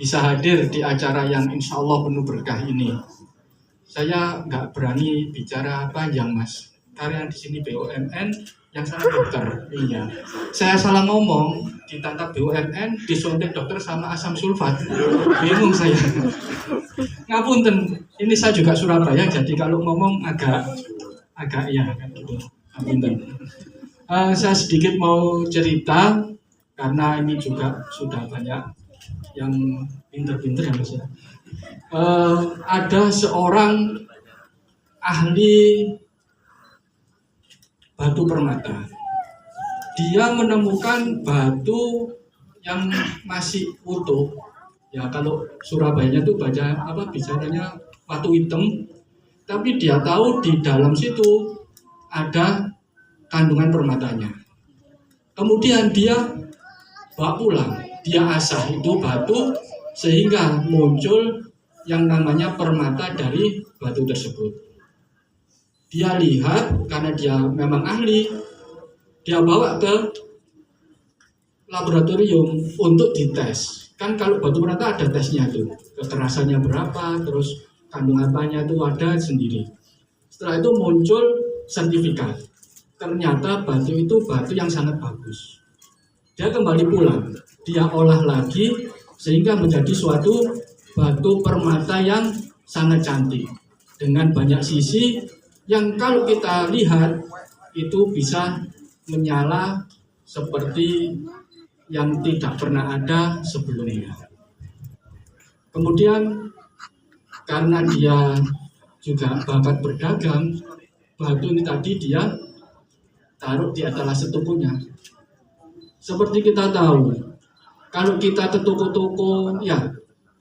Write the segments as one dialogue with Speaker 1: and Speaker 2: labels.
Speaker 1: bisa hadir di acara yang insya Allah penuh berkah ini. Saya nggak berani bicara panjang, Mas, karena di sini BUMN, yang salah dokter. Iya, saya salah ngomong, ditangkap BUMN, disuntik dokter sama asam sulfat. Bingung saya. Ngapunten, ini saya juga Surabaya, jadi kalau ngomong agak ya gitu. Ngapunten. Saya sedikit mau cerita karena ini juga sudah banyak yang pinter-pinter ya, Mas ya. Ada seorang ahli batu permata. Dia menemukan batu yang masih utuh. Ya kalau Surabayanya tuh bicaranya batu hitam. Tapi dia tahu di dalam situ ada kandungan permatanya. Kemudian dia bawa pulang, dia asah itu batu sehingga muncul yang namanya permata dari batu tersebut. Dia lihat karena dia memang ahli, dia bawa ke laboratorium untuk dites. Kan kalau batu permata ada tesnya tuh, kekerasannya berapa, terus kandungan apanya itu ada sendiri. Setelah itu muncul sertifikat. Ternyata batu itu batu yang sangat bagus. Dia kembali pulang, dia olah lagi sehingga menjadi suatu batu permata yang sangat cantik dengan banyak sisi yang kalau kita lihat itu bisa menyala seperti yang tidak pernah ada sebelumnya. Kemudian karena dia juga bakat berdagang, batu ini tadi dia taruh di etalase tokonya. Seperti kita tahu, kalau kita ke toko-toko, ya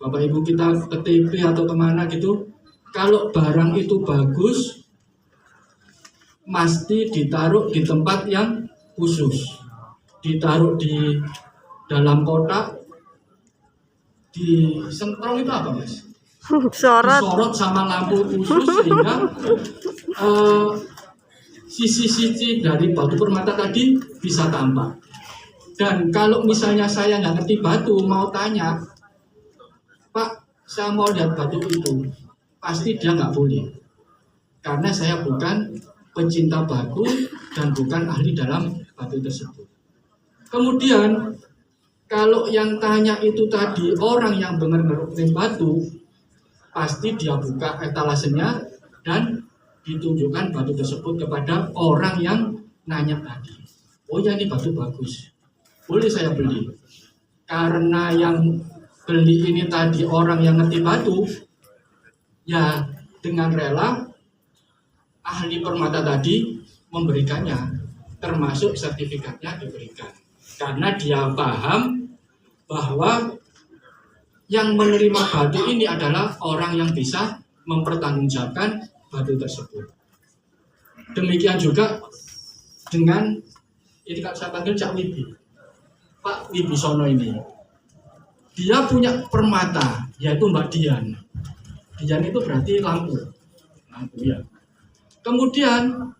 Speaker 1: Bapak Ibu kita ke TP atau kemana gitu, kalau barang itu bagus, mesti ditaruh di tempat yang khusus. Ditaruh di dalam kotak, disemprot itu apa, Mas? Disorot sama lampu khusus sehingga sisi-sisi dari batu permata tadi bisa tampak. Dan kalau misalnya saya nggak ngerti batu, mau tanya, Pak, saya mau lihat batu itu, pasti dia nggak boleh. Karena saya bukan pencinta batu dan bukan ahli dalam batu tersebut. Kemudian, kalau yang tanya itu tadi orang yang benar-benar batu, pasti dia buka etalasenya dan ditunjukkan batu tersebut kepada orang yang nanya tadi. Oh ya, ini batu bagus, boleh saya beli. Karena yang beli ini tadi orang yang ngerti batu, ya dengan rela ahli permata tadi memberikannya, termasuk sertifikatnya diberikan. Karena dia paham bahwa yang menerima batu ini adalah orang yang bisa mempertanggungjawabkan batu tersebut. Demikian juga dengan ini kan saya panggil Cak Wibi, Pak Wibisono ini. Dia punya permata, yaitu Mbak Dian. Dian itu berarti lampu ya. Kemudian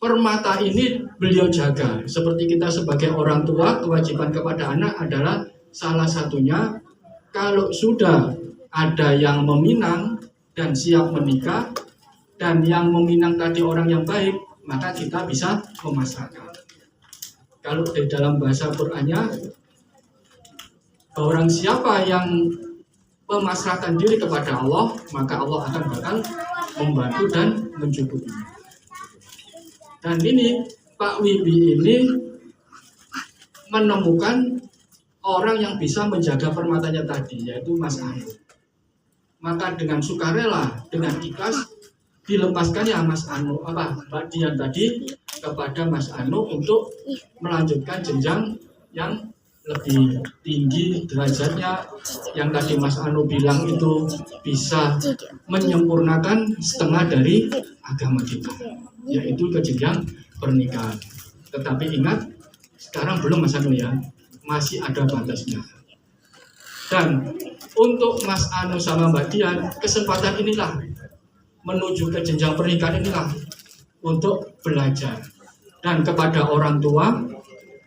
Speaker 1: permata ini beliau jaga. Seperti kita sebagai orang tua, kewajiban kepada anak adalah salah satunya kalau sudah ada yang meminang dan siap menikah, dan yang meminang tadi orang yang baik, maka kita bisa memasrahkan. Kalau di dalam bahasa Qur'annya, orang siapa yang memasrahkan diri kepada Allah, maka Allah akan bakal membantu dan mencukupi. Dan ini Pak Wibi ini menemukan orang yang bisa menjaga permatanya tadi, yaitu Mas Anu. Maka dengan sukarela, dengan ikhlas dilepaskan ya Mas Anu, Mbak Dian tadi kepada Mas Anu untuk melanjutkan jenjang yang lebih tinggi derajatnya, yang tadi Mas Anu bilang itu bisa menyempurnakan setengah dari agama kita, yaitu ke jenjang pernikahan. Tetapi ingat, sekarang belum Mas Anu ya, masih ada batasnya. Dan untuk Mas Anu sama Mbak Dian, kesempatan inilah menuju ke jenjang pernikahan inilah untuk belajar. Dan kepada orang tua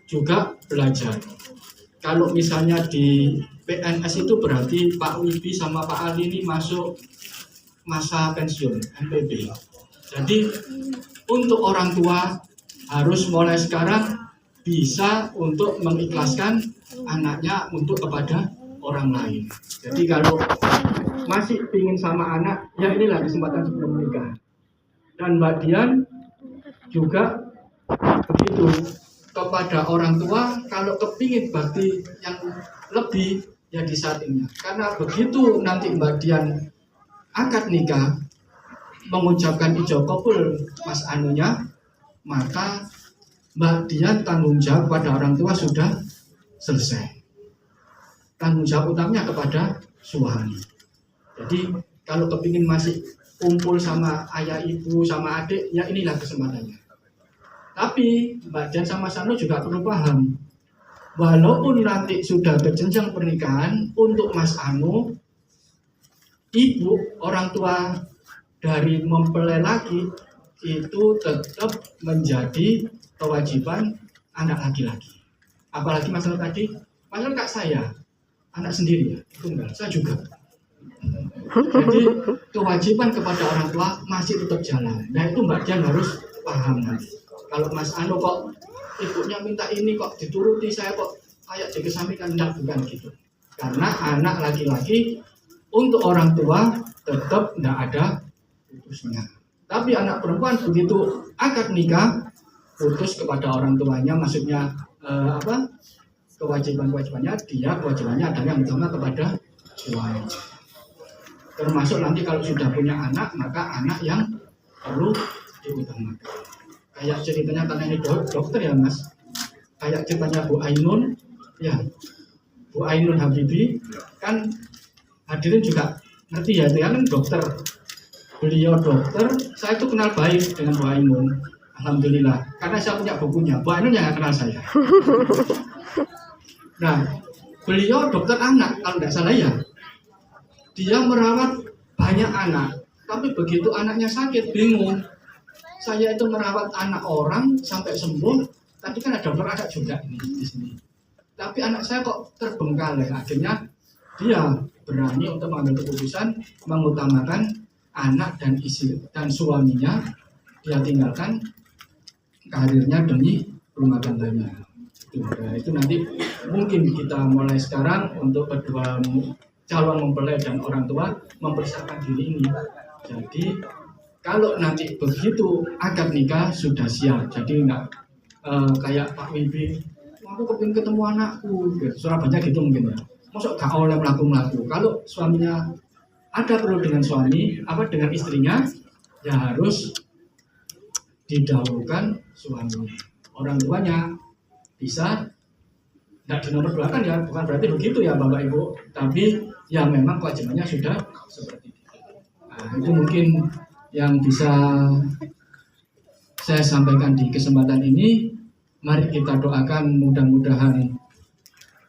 Speaker 1: juga belajar. Kalau misalnya di PNS itu berarti Pak Wibi sama Pak Ali ini masuk masa pensiun MPP. Jadi untuk orang tua harus mulai sekarang bisa untuk mengikhlaskan anaknya untuk kepada orang lain. Jadi kalau masih ingin sama anak, ya inilah kesempatan sebelum menikah. Dan Mbak Dian juga begitu kepada orang tua, kalau kepingin bakti yang lebih ya di saat ini. Karena begitu nanti Mbak Dian akad nikah mengucapkan ijab kabul mas anunya, maka Mbak Dian tanggung jawab pada orang tua sudah selesai. Tanggung jawab utamanya kepada suami. Jadi kalau kepingin masih kumpul sama ayah ibu sama adik, ya inilah kesempatannya. Tapi Mbak Dian sama Sano juga perlu paham, walaupun nanti sudah berjenjang pernikahan, untuk Mas Anu, ibu orang tua dari mempelai lagi itu tetap menjadi kewajiban anak laki-laki. Apalagi masalah tadi, masalah kak saya, anak sendiri ya, tunggal, saya juga. Jadi kewajiban kepada orang tua masih tetap jalan. Nah itu Mbak Dian harus paham nanti. Kalau Mas Anu kok ibunya minta ini kok dituruti, saya kok kayak dikesampingkan, enggak, bukan gitu. Karena anak laki-laki untuk orang tua tetap enggak ada putusnya. Tapi anak perempuan begitu akad nikah putus kepada orang tuanya, maksudnya kewajibannya dia, kewajibannya adalah yang utama kepada suami. Termasuk nanti kalau sudah punya anak, maka anak yang perlu diutamakan. Kayak ceritanya karena ini dokter ya Mas. Kayak ceritanya Bu Ainun, ya Bu Ainun Habibi, kan hadirin juga ngerti ya, dia kan dokter. Beliau dokter, saya itu kenal baik dengan Bu Ainun. Alhamdulillah, karena saya punya bukunya. Bu Ainun yang kenal saya. Nah, beliau dokter anak, kalau tidak salah ya. Dia merawat banyak anak, tapi begitu anaknya sakit, bingung. Saya itu merawat anak orang sampai sembuh, tadi kan ada dokter anak juga ini di sini. Tapi anak saya kok terbengkalai, akhirnya dia berani untuk mengambil keputusan mengutamakan anak dan istri dan suaminya, dia tinggalkan karirnya demi rumah tangganya. Itu nanti mungkin kita mulai sekarang untuk kedua calon mempelai dan orang tua mempersiapkan diri ini. Jadi kalau nanti begitu akad nikah sudah siap, jadi enggak kayak Pak Wibi, aku kepingin ketemu anakku, Surabaya gitu mungkin ya. Masuk gak oleh melaku-melaku. Kalau suaminya ada perlu dengan suami, dengan istrinya, ya harus didahulukan suami. Orang tuanya bisa tidak dinomor dua kan ya, bukan berarti begitu ya Bapak Ibu, tapi ya memang kewajibannya sudah seperti itu. Nah, itu mungkin yang bisa saya sampaikan di kesempatan ini. Mari kita doakan mudah-mudahan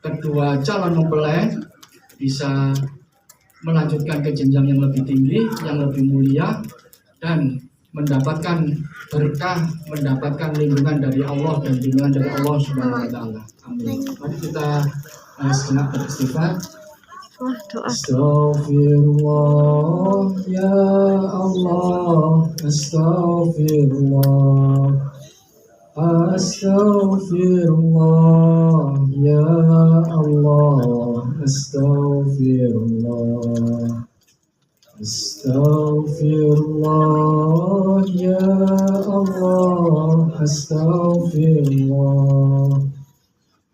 Speaker 1: kedua calon mempelai bisa melanjutkan ke jenjang yang lebih tinggi, yang lebih mulia, dan mendapatkan berkah, mendapatkan lindungan dari Allah dan bimbingan dari Allah Subhanahu wa taala. Amin. Mari kita sejenak beristighfar. Astaghfirullah ya Allah, astaghfirullah, astaghfirullah ya Allah, astaghfirullah, astaghfirullah ya Allah, astaghfirullah,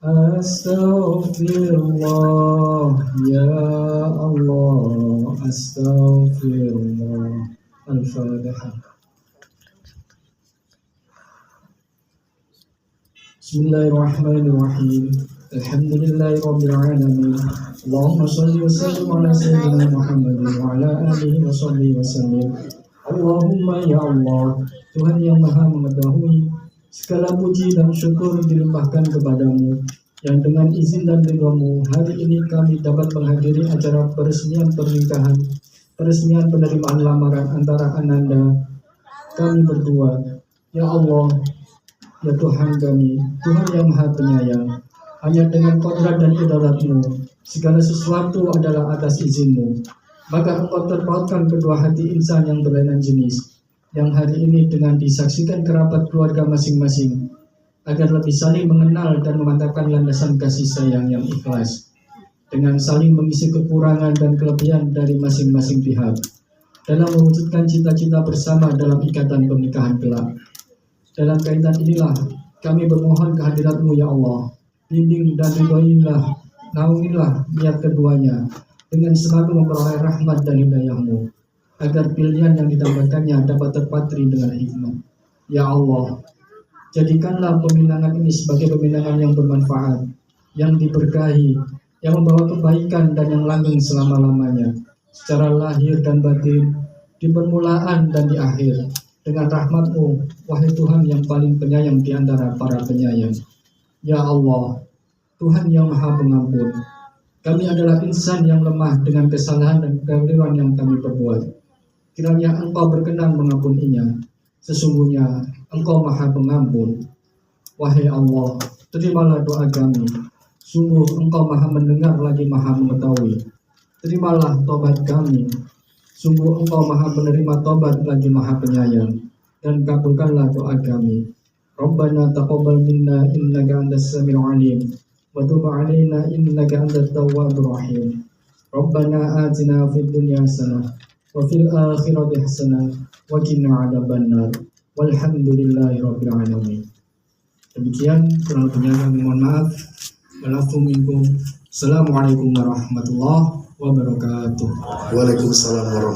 Speaker 1: astaghfirullah ya Allah, astaghfirullah. Al-Fatihah. Bismillahirrahmanirrahim. Alhamdulillahirabbil alamin. Allahumma shalli wa sallim ala sayyidina Muhammadin wa ala alihi wa sahbihi wa sallim. Allahumma ya Allah, Tuhan yang Maha mengetahui, segala puji dan syukur dilimpahkan kepadamu, yang dengan izin dan ridhamu hari ini kami dapat menghadiri acara peresmian pernikahan, peresmian penerimaan lamaran antara ananda kami berdua. Ya Allah, ya Tuhan kami, Tuhan yang Maha Penyayang, hanya dengan kodrat dan idaratmu Segala sesuatu adalah atas izin-Mu. Maka Engkau terpautkan kedua hati insan yang berlainan jenis, yang hari ini dengan disaksikan kerabat keluarga masing-masing, agar lebih saling mengenal dan memantapkan landasan kasih sayang yang ikhlas, dengan saling mengisi kekurangan dan kelebihan dari masing-masing pihak, dalam mewujudkan cita-cita bersama dalam ikatan pernikahan kelak. Dalam kaitan inilah kami bermohon kehadirat-Mu ya Allah. Bimbing dan ridhoilah, naungilah niat keduanya dengan selalu memperoleh rahmat dan hidayah-Mu, agar pilihan yang didapatkannya dapat terpatri dengan hikmah. Ya Allah, jadikanlah peminangan ini sebagai peminangan yang bermanfaat, yang diberkahi, yang membawa kebaikan dan yang langgeng selama-lamanya, secara lahir dan batin, di permulaan dan di akhir, dengan rahmat-Mu, wahai Tuhan yang paling penyayang di antara para penyayang. Ya Allah, Tuhan yang Maha Pengampun, kami adalah insan yang lemah dengan kesalahan dan kekeliruan yang kami perbuat. Kiranya Engkau berkenan mengampuninya. Sesungguhnya Engkau Maha Pengampun. Wahai Allah, terimalah doa kami. Sungguh Engkau Maha mendengar lagi Maha mengetahui. Terimalah tobat kami. Sungguh Engkau Maha menerima tobat lagi Maha penyayang. Dan kabulkanlah doa kami. Rabbana taqabbal minna innaka antas samiul alim wa tub alaina innaka antat tawwabur rahim. Rabbana atina fid dunya hasanah wa fil akhirati hasanah wa qina adzabannar. Walhamdulillahi rabbil alamin. Demikian kurang lebihnya kami mohon maaf. Walafu minkum. Assalamualaikum warahmatullahi wabarakatuh.
Speaker 2: Waalaikumsalam warahmatullahi wabarakatuh.